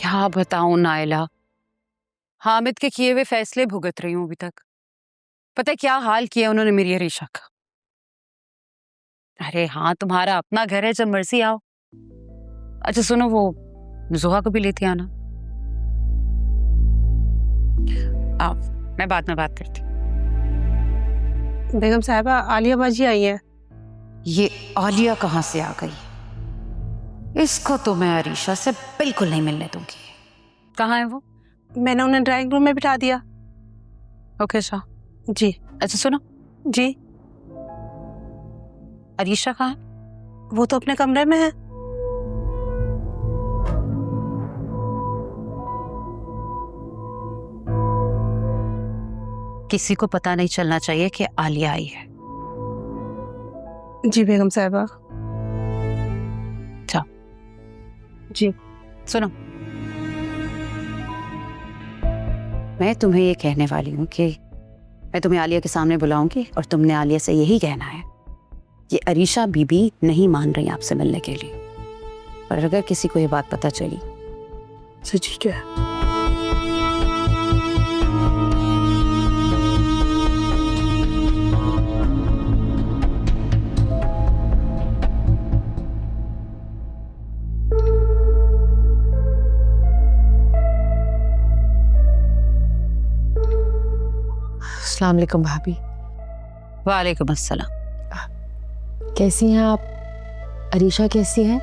क्या बताऊं नायला, हामिद के किए हुए फैसले भुगत रही हूं अभी तक। पता है क्या हाल किया उन्होंने मेरी अरीशा का। अरे हाँ, तुम्हारा अपना घर है, जब मर्जी आओ। अच्छा सुनो, वो जुहा को भी लेती आना। आओ, मैं बाद में बात करती। बेगम साहिबा, आलिया बाजी आई है। ये आलिया कहाँ से आ गई? इसको तो मैं अरीशा से बिल्कुल नहीं मिलने दूंगी। कहाँ है वो? मैंने उन्हें ड्राइंग रूम में बिठा दिया। ओके शाह जी। अच्छा सुनो, जी। अरीशा कहाँ है? वो तो अपने कमरे में है। किसी को पता नहीं चलना चाहिए कि आलिया आई है। जी बेगम साहिबा। अच्छा जी। सुनो, मैं तुम्हें ये कहने वाली हूँ कि मैं तुम्हें आलिया के सामने बुलाऊंगी और तुमने आलिया से यही कहना है कि अरीशा बीबी नहीं मान रही आपसे मिलने के लिए। और अगर किसी को ये बात पता चली जी ठीक है। अस्सलाम वालेकुम भाभी। वालेकुम अस्सलाम। कैसी हैं आप? अरीशा कैसी है?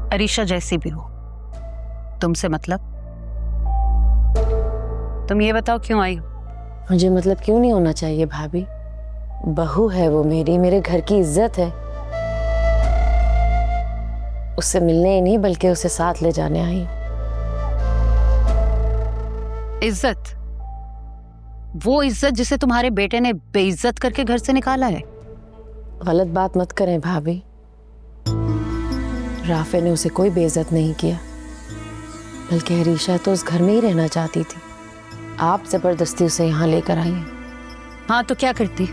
अरीशा जैसी भी हो, तुमसे मतलब? तुम ये बताओ क्यों आई हो? मुझे मतलब क्यों नहीं होना चाहिए भाभी? बहू है वो मेरी, मेरे घर की इज्जत है। उससे मिलने ही नहीं बल्कि उसे साथ ले जाने आई हूं। इज्जत? वो इज्जत जिसे तुम्हारे बेटे ने बेइज्जत करके घर से निकाला है? गलत बात मत करें भाभी। राफे ने उसे कोई बेइज्जत नहीं किया, बल्कि अरीशा तो उस घर में ही रहना चाहती थी। आप जबरदस्ती उसे यहाँ लेकर आई हैं। हाँ तो क्या करती?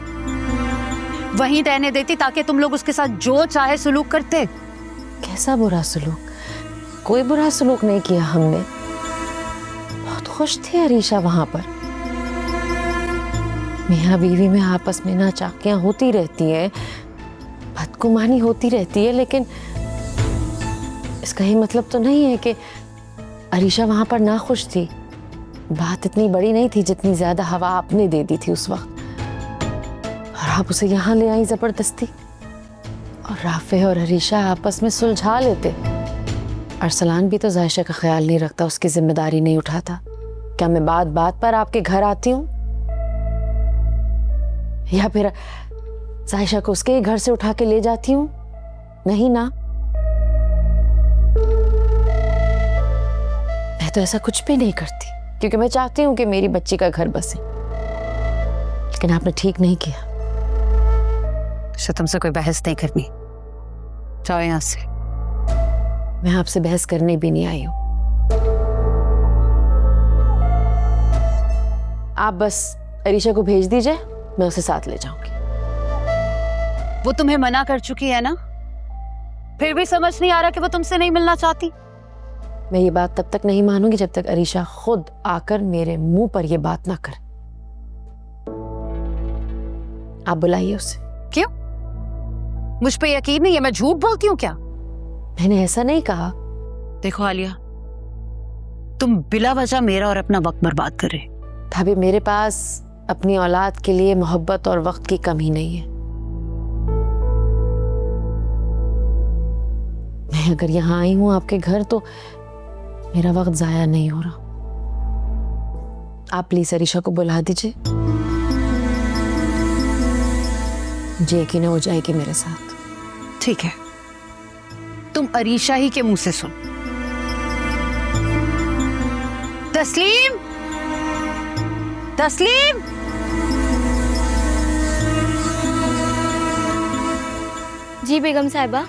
वहीं रहने देती ताकि तुम लोग उसके साथ जो चाहे सलूक करते। कैसा बुरा सलूक? कोई बुरा सलूक नहीं किया हमने। बहुत खुश थी अरीशा वहां पर। मियां बीवी में आपस में नाचाकियां होती रहती हैं, बदगुमानी होती रहती है, लेकिन इसका ये मतलब तो नहीं है कि अरीशा वहां पर ना खुश थी। बात इतनी बड़ी नहीं थी जितनी ज्यादा हवा आपने दे दी थी उस वक्त, और आप उसे यहाँ ले आई जबरदस्ती। और राफे और अरीशा आपस में सुलझा लेते। अरसलान भी तो जायशा का ख्याल नहीं रखता, उसकी जिम्मेदारी नहीं उठाता। क्या मैं बात बात पर आपके घर आती हूँ, या फिर जायशा को उसके ही घर से उठा के ले जाती हूँ? नहीं ना, मैं तो ऐसा कुछ भी नहीं करती, क्योंकि मैं चाहती हूँ कि मेरी बच्ची का घर बसे। लेकिन आपने ठीक नहीं किया। तुमसे कोई बहस नहीं करनी, जाओ यहाँ से। मैं आपसे बहस करने भी नहीं आई हूं। आप बस अरीशा को भेज दीजिए, मैं उसे साथ ले जाऊंगी। वो तुम्हें मना कर चुकी है ना? फिर भी समझ नहीं आ रहा कि वो तुमसे नहीं मिलना चाहती? मैं ये बात तब तक नहीं मानूंगी जब तक अरीशा खुद आकर मेरे मुंह पर ये बात ना करे। आप बुलाइए उसे। क्यों? मुझ पे यकीन नहीं है? मैं झूठ बोलती हूँ क्या? मैंने ऐसा नहीं कहा। देखो आलिया, तुम बिला वजह मेरा और अपना वक्त बर्बाद कर रहे। भाभी, मेरे पास अपनी औलाद के लिए मोहब्बत और वक्त की कमी नहीं है। मैं अगर यहाँ आई हूं आपके घर तो मेरा वक्त जाया नहीं हो रहा। आप प्लीज अरीशा को बुला दीजिए, मुझे यकीन हो जाएगी मेरे साथ। ठीक है, तुम अरीशा ही के मुंह से सुन। तस्लीम, तस्लीम, जी बेगम साहिबा।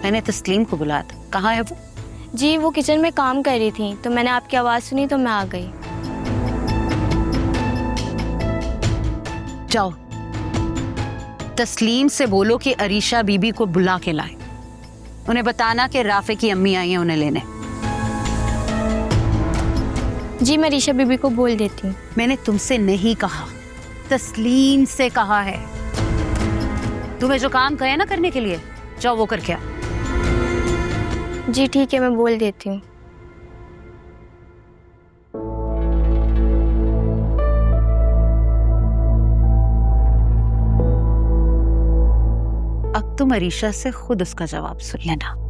मैंने तस्लीम को बुलाया था, कहाँ है वो? जी वो किचन में काम कर रही थी, तो मैंने आपकी आवाज़ सुनी तो मैं आ गई। जाओ, तस्लीम से बोलो कि अरीशा बीबी को बुला के लाए। उन्हें बताना कि राफे की अम्मी आई हैं उन्हें लेने। जी मैं रीशा बीबी को बोल देती हूँ। मैंने तुमसे नहीं कहा, तस्लीम से कहा है। तुम्हें जो काम कहे ना करने के लिए, जाओ वो करके आओ। जी ठीक है, मैं बोल देती हूँ। अब तुम अरीशा से खुद उसका जवाब सुन लेना।